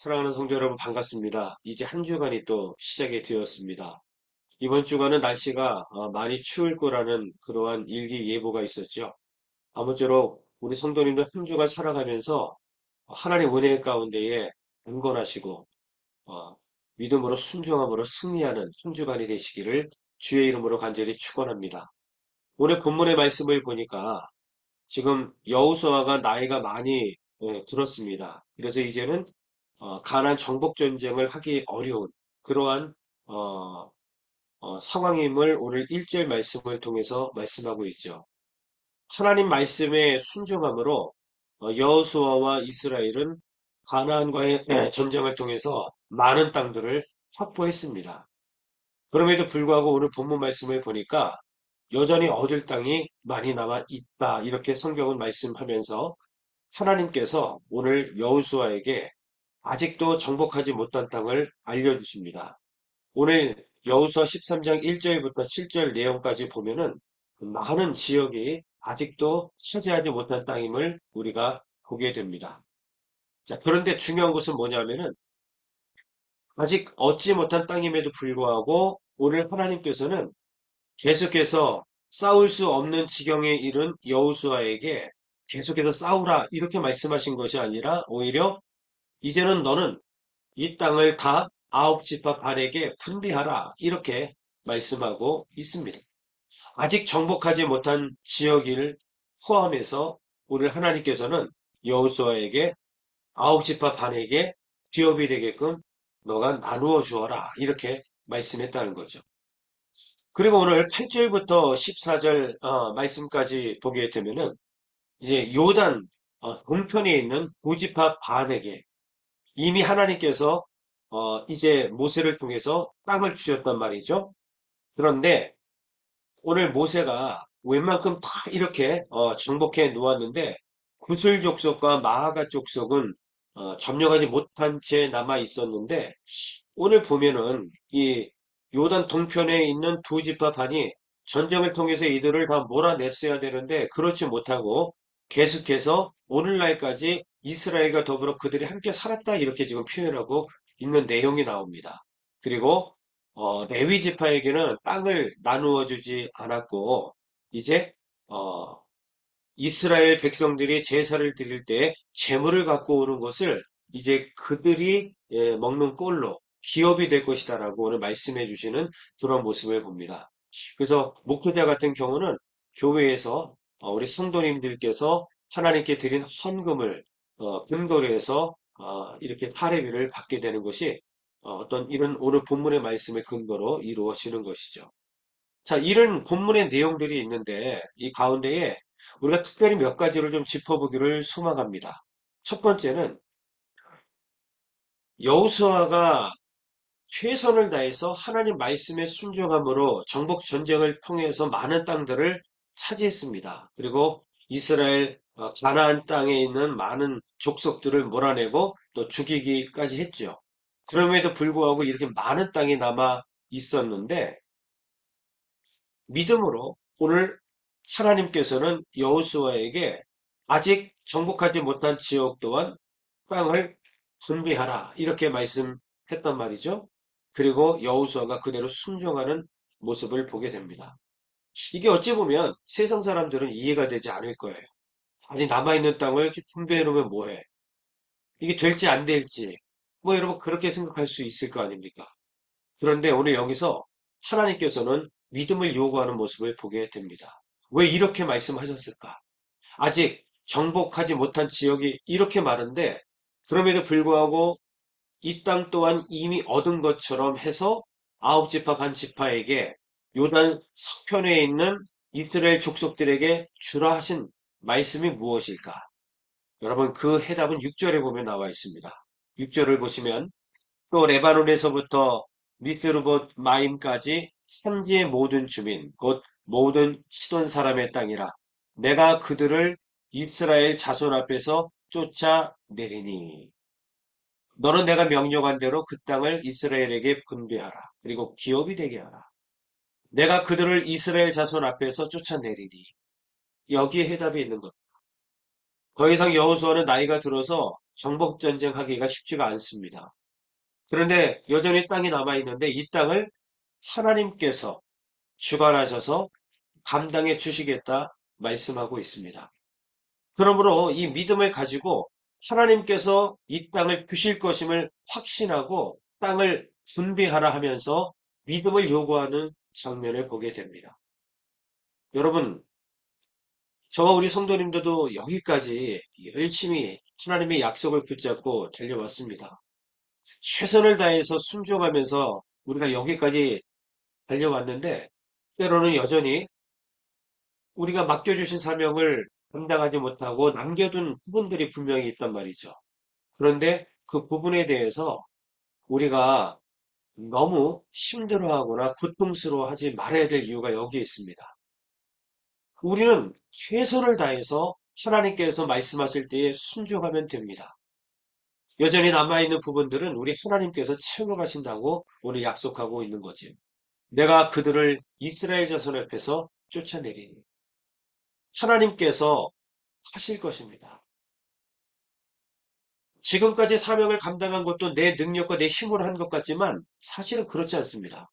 사랑하는 성도 여러분 반갑습니다. 이제 한 주간이 또 시작이 되었습니다. 이번 주간은 날씨가 많이 추울 거라는 그러한 일기예보가 있었죠. 아무쪼록 우리 성도님들 한 주간 살아가면서 하나님 은혜 가운데에 강건하시고 어, 믿음으로 순종함으로 승리하는 한 주간이 되시기를 주의 이름으로 간절히 축원합니다. 오늘 본문의 말씀을 보니까 지금 여호수아가 나이가 많이 들었습니다. 그래서 이제는 가나안 정복 전쟁을 하기 어려운 그러한 어, 상황임을 오늘 1절 말씀을 통해서 말씀하고 있죠. 하나님 말씀에 순종함으로 여호수아와 이스라엘은 가나안과의 전쟁을 통해서 많은 땅들을 확보했습니다. 그럼에도 불구하고 오늘 본문 말씀을 보니까 여전히 얻을 땅이 많이 남아 있다. 이렇게 성경은 말씀하면서 하나님께서 오늘 여호수아에게 아직도 정복하지 못한 땅을 알려주십니다. 오늘 여호수아 13장 1절부터 7절 내용까지 보면은 많은 지역이 아직도 차지하지 못한 땅임을 우리가 보게 됩니다. 자, 그런데 중요한 것은 뭐냐면은 아직 얻지 못한 땅임에도 불구하고 오늘 하나님께서는 계속해서 싸울 수 없는 지경에 이른 여호수아에게 계속해서 싸우라 이렇게 말씀하신 것이 아니라 오히려 이제는 너는 이 땅을 다 아홉 지파 반에게 분배하라 이렇게 말씀하고 있습니다. 아직 정복하지 못한 지역을 포함해서 오늘 하나님께서는 여호수아에게 아홉 지파 반에게 기업이 되게끔 너가 나누어 주어라 이렇게 말씀했다는 거죠. 그리고 오늘 8절부터 14절 말씀까지 보게 되면은 이제 요단 동편에 있는 고지파 반에게 이미 하나님께서 이제 모세를 통해서 땅을 주셨단 말이죠. 그런데 오늘 모세가 웬만큼 다 이렇게 정복해 놓았는데 구슬 족속과 마아가 족속은 점령하지 못한 채 남아 있었는데 오늘 보면은 이 요단 동편에 있는 두 지파 반이 전쟁을 통해서 이들을 다 몰아냈어야 되는데 그렇지 못하고 계속해서 오늘날까지 이스라엘과 더불어 그들이 함께 살았다 이렇게 지금 표현하고 있는 내용이 나옵니다. 그리고 레위 지파에게는 땅을 나누어 주지 않았고 이제 어, 이스라엘 백성들이 제사를 드릴 때 재물을 갖고 오는 것을 이제 그들이 먹는 꼴로 기업이 될 것이다라고 오늘 말씀해 주시는 그런 모습을 봅니다. 그래서 목회자 같은 경우는 교회에서 우리 성도님들께서 하나님께 드린 헌금을 근거로 해서 이렇게 할례비를 받게 되는 것이 어떤 이런 오늘 본문의 말씀의 근거로 이루어지는 것이죠. 자, 이런 본문의 내용들이 있는데 이 가운데에 우리가 특별히 몇 가지를 좀 짚어보기를 소망합니다. 첫 번째는 여호수아가 최선을 다해서 하나님 말씀에 순종함으로 정복 전쟁을 통해서 많은 땅들을 차지했습니다. 그리고 이스라엘 가나안 땅에 있는 많은 족속들을 몰아내고 또 죽이기까지 했죠. 그럼에도 불구하고 이렇게 많은 땅이 남아 있었는데 믿음으로 오늘 하나님께서는 여호수아에게 아직 정복하지 못한 지역 또한 땅을 분배하라 이렇게 말씀했단 말이죠. 그리고 여호수아가 그대로 순종하는 모습을 보게 됩니다. 이게 어찌 보면 세상 사람들은 이해가 되지 않을 거예요. 아직 남아있는 땅을 이렇게 분배해 놓으면 뭐해? 이게 될지 안 될지 뭐 여러분 그렇게 생각할 수 있을 거 아닙니까? 그런데 오늘 여기서 하나님께서는 믿음을 요구하는 모습을 보게 됩니다. 왜 이렇게 말씀하셨을까? 아직 정복하지 못한 지역이 이렇게 많은데 그럼에도 불구하고 이 땅 또한 이미 얻은 것처럼 해서 아홉 지파 반 지파에게 요단 서편에 있는 이스라엘 족속들에게 주라 하신 말씀이 무엇일까? 여러분 그 해답은 6절에 보면 나와 있습니다. 6절을 보시면 또 레바논에서부터 미스르봇 마임까지 산지의 모든 주민 곧 모든 시돈 사람의 땅이라 내가 그들을 이스라엘 자손 앞에서 쫓아내리니 너는 내가 명령한 대로 그 땅을 이스라엘에게 분배하라. 그리고 기업이 되게 하라. 내가 그들을 이스라엘 자손 앞에서 쫓아내리니 여기에 해답이 있는 것. 더 이상 여호수아는 나이가 들어서 정복전쟁 하기가 쉽지가 않습니다. 그런데 여전히 땅이 남아있는데 이 땅을 하나님께서 주관하셔서 감당해 주시겠다 말씀하고 있습니다. 그러므로 이 믿음을 가지고 하나님께서 이 땅을 주실 것임을 확신하고 땅을 준비하라 하면서 믿음을 요구하는 장면을 보게 됩니다. 여러분, 저와 우리 성도님들도 여기까지 열심히 하나님의 약속을 붙잡고 달려왔습니다. 최선을 다해서 순종하면서 우리가 여기까지 달려왔는데 때로는 여전히 우리가 맡겨주신 사명을 감당하지 못하고 남겨둔 부분들이 분명히 있단 말이죠. 그런데 그 부분에 대해서 우리가 너무 힘들어하거나 고통스러워하지 말아야 될 이유가 여기에 있습니다. 우리는 최선을 다해서 하나님께서 말씀하실 때에 순종하면 됩니다. 여전히 남아있는 부분들은 우리 하나님께서 채워가신다고 오늘 약속하고 있는 거지. 내가 그들을 이스라엘 자손 앞에서 쫓아내리니 하나님께서 하실 것입니다. 지금까지 사명을 감당한 것도 내 능력과 내 힘으로 한 것 같지만 사실은 그렇지 않습니다.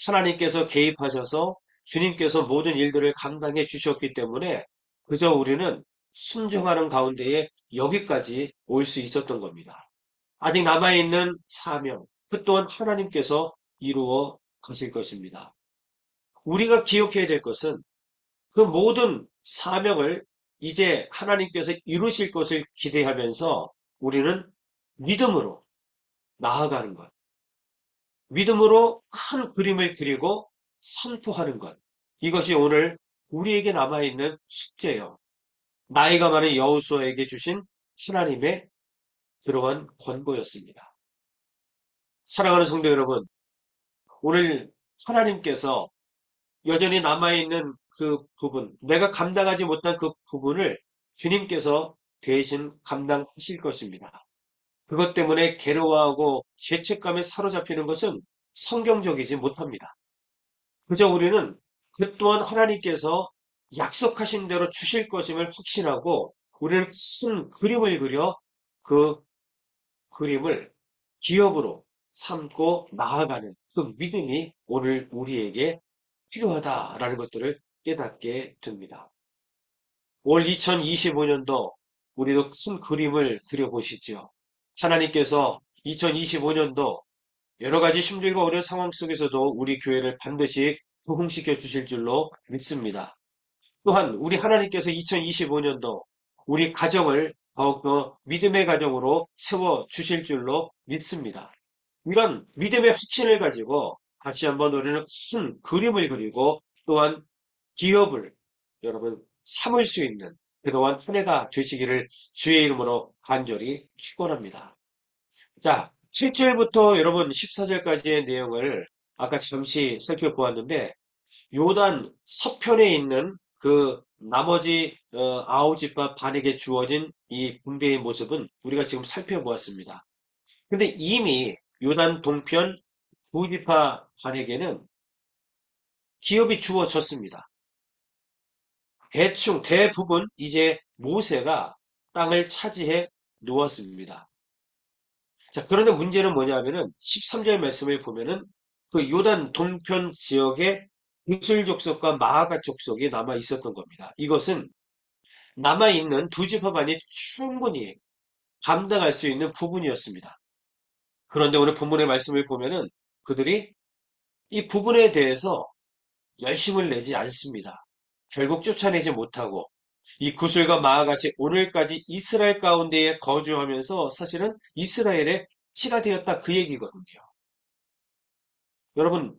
하나님께서 개입하셔서 주님께서 모든 일들을 감당해 주셨기 때문에 그저 우리는 순종하는 가운데에 여기까지 올 수 있었던 겁니다. 아직 남아있는 사명, 그 또한 하나님께서 이루어 가실 것입니다. 우리가 기억해야 될 것은 그 모든 사명을 이제 하나님께서 이루실 것을 기대하면서 우리는 믿음으로 나아가는 것. 믿음으로 큰 그림을 그리고 선포하는 것. 이것이 오늘 우리에게 남아있는 숙제요. 나이가 많은 여호수아에게 주신 하나님의 그러한 권고였습니다. 사랑하는 성도 여러분, 오늘 하나님께서 여전히 남아있는 그 부분, 내가 감당하지 못한 그 부분을 주님께서 대신 감당하실 것입니다. 그것 때문에 괴로워하고 죄책감에 사로잡히는 것은 성경적이지 못합니다. 그저 우리는 그 또한 하나님께서 약속하신 대로 주실 것임을 확신하고 우리는 큰 그림을 그려 그 그림을 기업으로 삼고 나아가는 그 믿음이 오늘 우리에게 필요하다라는 것들을 깨닫게 됩니다. 올 2025년도 우리도 큰 그림을 그려보시죠. 하나님께서 2025년도 여러 가지 힘들고 어려운 상황 속에서도 우리 교회를 반드시 부흥시켜 주실 줄로 믿습니다. 또한 우리 하나님께서 2025년도 우리 가정을 더욱더 믿음의 가정으로 세워 주실 줄로 믿습니다. 이런 믿음의 확신을 가지고 다시 한번 우리는 큰 그림을 그리고 또한 기업을 여러분 삼을 수 있는 그러한 한 해가 되시기를 주의 이름으로 간절히 축원합니다. 자, 7절부터 여러분 14절까지의 내용을 아까 잠시 살펴보았는데 요단 서편에 있는 그 나머지 아홉 지파 반에게 주어진 이 군대의 모습은 우리가 지금 살펴보았습니다. 근데 이미 요단 동편 두 지파 반에게는 기업이 주어졌습니다. 대부분 이제 모세가 땅을 차지해 놓았습니다. 자, 그런데 문제는 뭐냐면은 13절 말씀을 보면은 그 요단 동편 지역에 구슬 족속과 마아가 족속이 남아 있었던 겁니다. 이것은 남아 있는 두 지파만이 충분히 감당할 수 있는 부분이었습니다. 그런데 오늘 본문의 말씀을 보면은 그들이 이 부분에 대해서 열심을 내지 않습니다. 결국 쫓아내지 못하고 이 구슬과 마아같이 오늘까지 이스라엘 가운데에 거주하면서 사실은 이스라엘의 치가 되었다 그 얘기거든요. 여러분,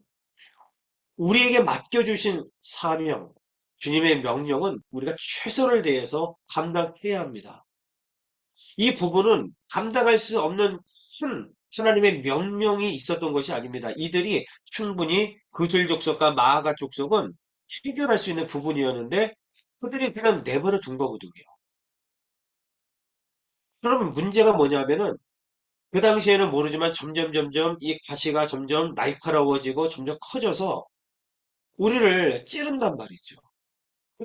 우리에게 맡겨주신 사명, 주님의 명령은 우리가 최선을 다해서 감당해야 합니다. 이 부분은 감당할 수 없는 큰 하나님의 명령이 있었던 것이 아닙니다. 이들이 충분히 구슬 족속과 마아가 족속은 해결할 수 있는 부분이었는데 그들이 그냥 내버려 둔 거거든요. 그러면 문제가 뭐냐면은 그 당시에는 모르지만 점점 이 가시가 점점 날카로워지고 점점 커져서 우리를 찌른단 말이죠.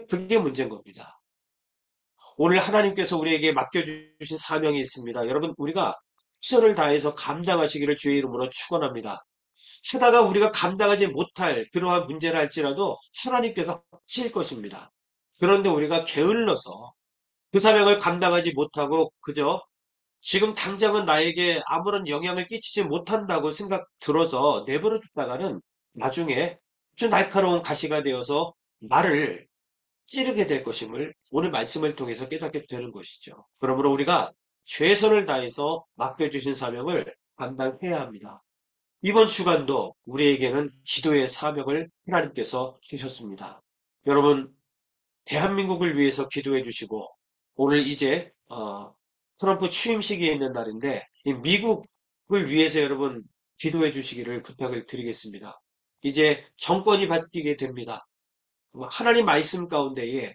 그게 문제인 겁니다. 오늘 하나님께서 우리에게 맡겨주신 사명이 있습니다. 여러분, 우리가 최선을 다해서 감당하시기를 주의 이름으로 축원합니다. 하다가 우리가 감당하지 못할 그러한 문제라 할지라도 하나님께서 하실 것입니다. 그런데 우리가 게을러서 그 사명을 감당하지 못하고 그저 지금 당장은 나에게 아무런 영향을 끼치지 못한다고 생각 들어서 내버려 뒀다가는 나중에 아주 날카로운 가시가 되어서 나를 찌르게 될 것임을 오늘 말씀을 통해서 깨닫게 되는 것이죠. 그러므로 우리가 최선을 다해서 맡겨주신 사명을 감당해야 합니다. 이번 주간도 우리에게는 기도의 사명을 하나님께서 주셨습니다. 여러분, 대한민국을 위해서 기도해 주시고 오늘 이제 트럼프 취임식이 있는 날인데 이 미국을 위해서 여러분 기도해 주시기를 부탁을 드리겠습니다. 이제 정권이 바뀌게 됩니다. 하나님 말씀 가운데에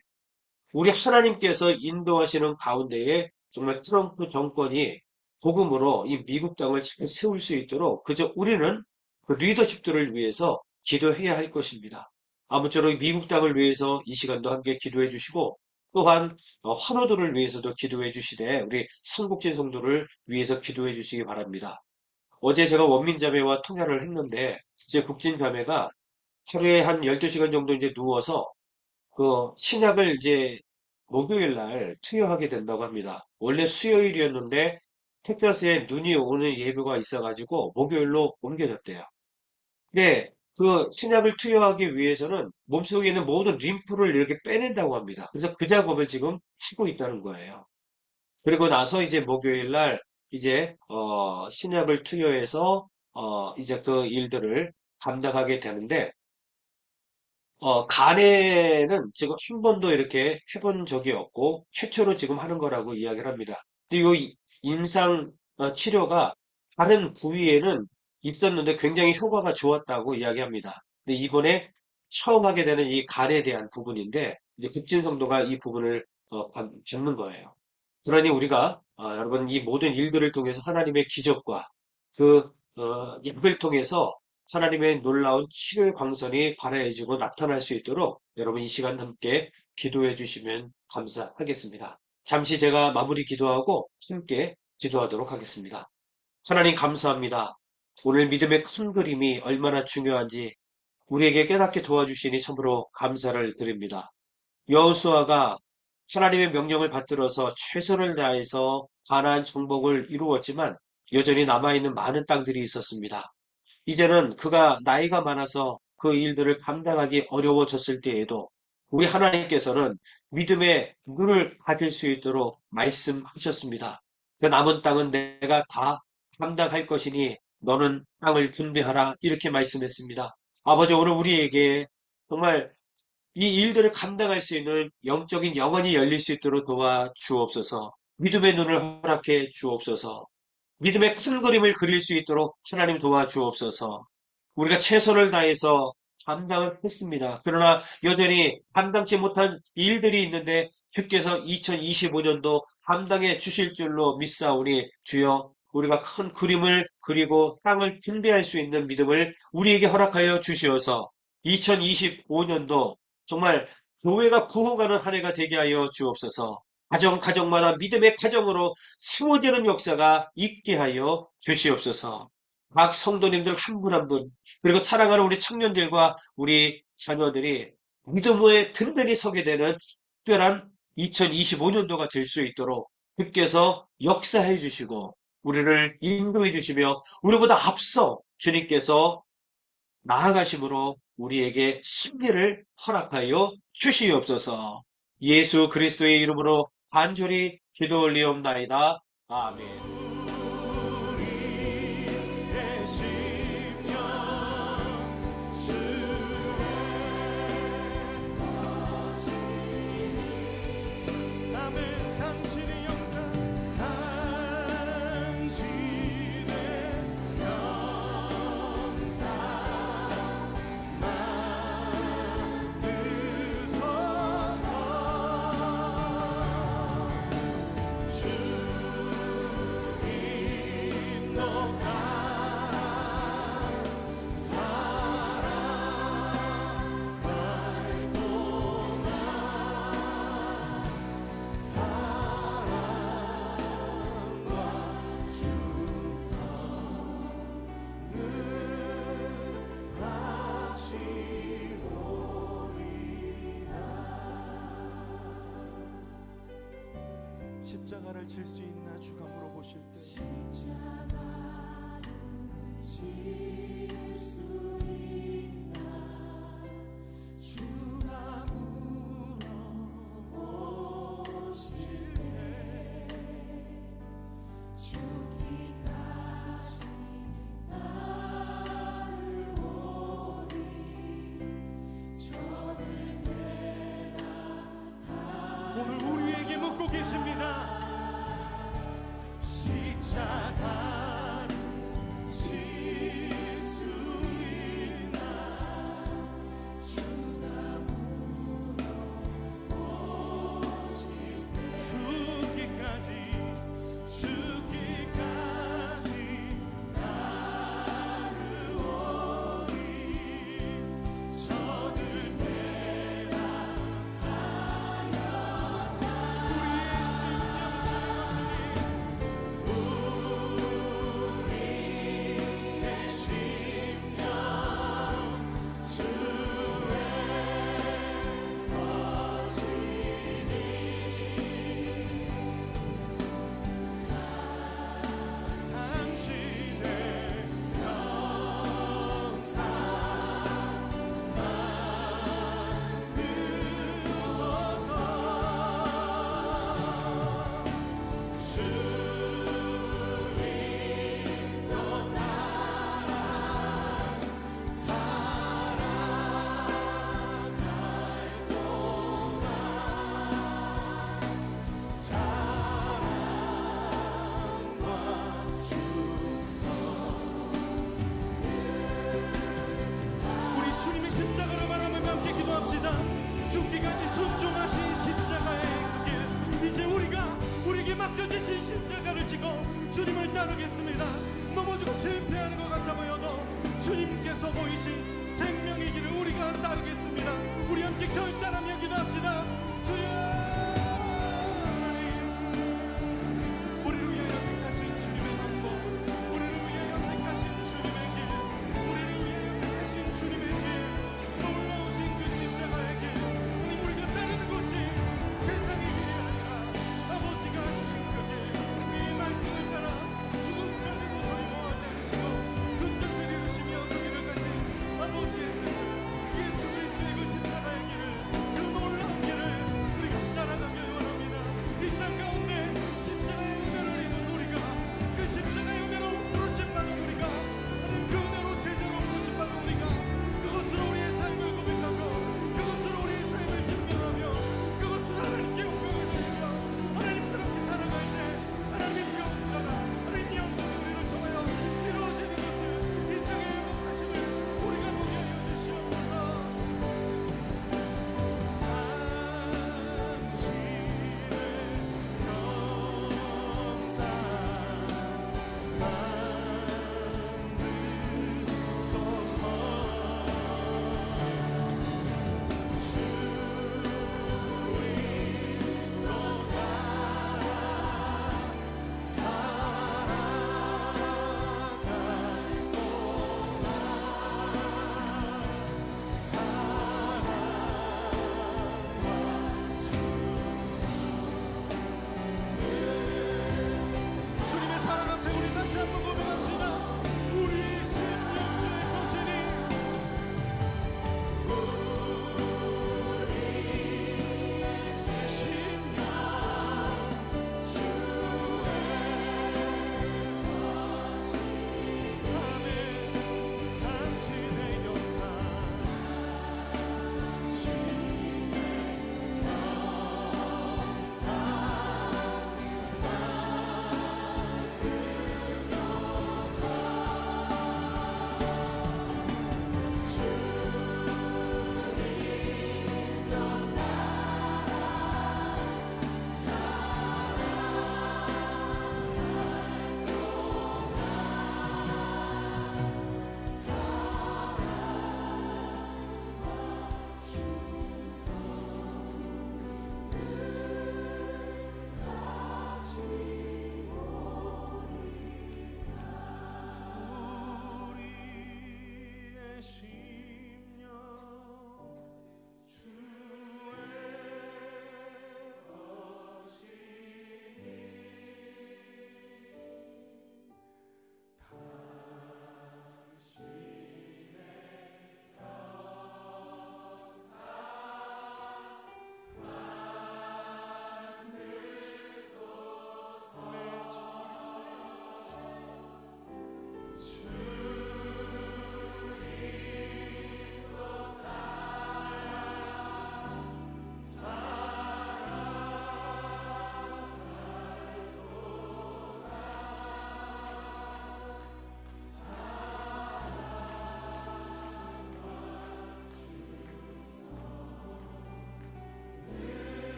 우리 하나님께서 인도하시는 가운데에 정말 트럼프 정권이 복음으로 이 미국 땅을 잘 세울 수 있도록 그저 우리는 그 리더십들을 위해서 기도해야 할 것입니다. 아무쪼록 미국 땅을 위해서 이 시간도 함께 기도해 주시고 또한 환우들을 위해서도 기도해 주시되 우리 삼국진 성도를 위해서 기도해 주시기 바랍니다. 어제 제가 원민자매와 통화를 했는데 이제 국진자매가 하루에 한 12시간 정도 이제 누워서 그 신약을 이제 목요일 날 투여하게 된다고 합니다. 원래 수요일이었는데 텍사스에 눈이 오는 예보가 있어가지고 목요일로 옮겨졌대요. 근데 그 신약을 투여하기 위해서는 몸속에 있는 모든 림프를 이렇게 빼낸다고 합니다. 그래서 그 작업을 지금 하고 있다는 거예요. 그리고 나서 이제 목요일 날 이제 신약을 투여해서 이제 그 일들을 감당하게 되는데 간에는 지금 한 번도 이렇게 해본 적이 없고 최초로 지금 하는 거라고 이야기를 합니다. 근데 이 임상 치료가 다른 부위에는 있었는데 굉장히 효과가 좋았다고 이야기합니다. 근데 이번에 처음 하게 되는 이 간에 대한 부분인데 이제 국진성도가 이 부분을 받는 거예요. 그러니 우리가 여러분 이 모든 일들을 통해서 하나님의 기적과 그 약을 통해서 하나님의 놀라운 치료의 광선이 발해지고 나타날 수 있도록 여러분 이 시간 함께 기도해 주시면 감사하겠습니다. 잠시 제가 마무리 기도하고 함께 기도하도록 하겠습니다. 하나님 감사합니다. 오늘 믿음의 큰 그림이 얼마나 중요한지 우리에게 깨닫게 도와주시니 참으로 감사를 드립니다. 여호수아가 하나님의 명령을 받들어서 최선을 다해서 가나안 정복을 이루었지만 여전히 남아있는 많은 땅들이 있었습니다. 이제는 그가 나이가 많아서 그 일들을 감당하기 어려워졌을 때에도 우리 하나님께서는 믿음의 눈을 가질 수 있도록 말씀하셨습니다. 그 남은 땅은 내가 다 감당할 것이니 너는 땅을 분배하라 이렇게 말씀했습니다. 아버지 오늘 우리에게 정말 이 일들을 감당할 수 있는 영적인 영혼이 열릴 수 있도록 도와 주옵소서. 믿음의 눈을 허락해 주옵소서. 믿음의 큰 그림을 그릴 수 있도록 하나님 도와주옵소서. 우리가 최선을 다해서 감당을 했습니다. 그러나 여전히 감당치 못한 일들이 있는데 주께서 2025년도 감당해 주실 줄로 믿사오니 주여 우리가 큰 그림을 그리고 땅을 분배할 수 있는 믿음을 우리에게 허락하여 주시어서 2025년도 정말 교회가 부흥하는 한 해가 되게 하여 주옵소서. 가정마다 믿음의 가정으로 세워지는 역사가 있게 하여 주시옵소서. 각 성도님들 한 분 한 분, 그리고 사랑하는 우리 청년들과 우리 자녀들이 믿음의 든든히 서게 되는 특별한 2025년도가 될 수 있도록 주께서 역사해 주시고 우리를 인도해 주시며 우리보다 앞서 주님께서 나아가심으로 우리에게 승리를 허락하여 주시옵소서. 예수 그리스도의 이름으로 간절히 기도 올리옵나이다. 아멘. 십자가를 질 수 있나 주가 물어보실 때 십자가를 질 수 있나 주가 물어보실 때 죽기까지 따르오리 저들 오늘 우리에게 묻고 계십니다. 십자가를 질 수 있나 주가 물어보실 때 죽기까지 따르오리 저들 배라 우리의 심령 주의 우리의 심령 주의 것이니 당신의 영상 만드소서 주님도 나랑 살아갈 동안 사랑과 충성 우리 주님의 십자가를 바라보며 함께 기도합시다. 죽기까지 순종하신 십자가의 그 길 이제 우리에게 맡겨주신 십자가를 지고 주님을 따르겠습니다. 넘어지고 실패하는 것 같아 보여도 주님께서 보이신 생명의 길을 우리가 따르겠습니다. 우리 함께 결단하며 기도합시다. 주여 하나님 우리를 위하여 택하신 주님의 방법 우리를 위하여 택하신 주님의 길 우리를 위하여 택하신 주님의 길 놀라우신 그 십자가의 길 우리가 따르는 것이 세상의 길이 아니라 아버지가 주신 그 길 이 말씀을 따라 죽음까지도 두려워하지 않으시고 그 뜻을 이루시며 그 길을 가신 아버지의 뜻을 예수 그리스도의 그 십자가의 길을 그 놀라운 길을 우리가 따라가길 원합니다. 이 땅 가운데 십자가의 은혜를 입은 우리가 그 십자가의 은혜로 부르심받은 우리가 하나님 그 은혜로 제자로 부르심받은 우리가 그것으로 우리의 삶을 고백하고 그것으로 우리의 삶을 증명하며 그것으로 하나님께 영광을 돌리며 하나님 그렇게 살아갈 때 하나님의 영광과 하나님의 영광이 우리를 통하여 이루어지는 것을 이 땅의 행복하심을 우리가 보게 하여 주시옵소서. 주님의 사랑 앞에 우리 다시 한번 고백합시다. 우리 심령 주의 것이니 우리의 심령 주의 것이니 아멘. 당신의 영상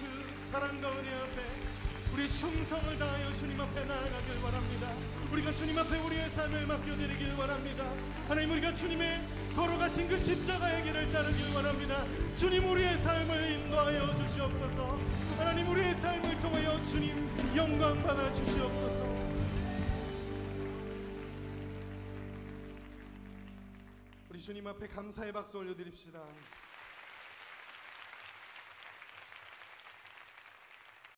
그 사랑과 은혜 앞에 우리 충성을 다하여 주님 앞에 나아가길 바랍니다. 우리가 주님 앞에 우리의 삶을 맡겨드리길 바랍니다. 하나님, 우리가 주님의 걸어가신 그 십자가의 길을 따르길 바랍니다. 주님, 우리의 삶을 인도하여 주시옵소서. 하나님, 우리의 삶을 통하여 주님 영광 받아 주시옵소서. 우리 주님 앞에 감사의 박수 올려드립시다.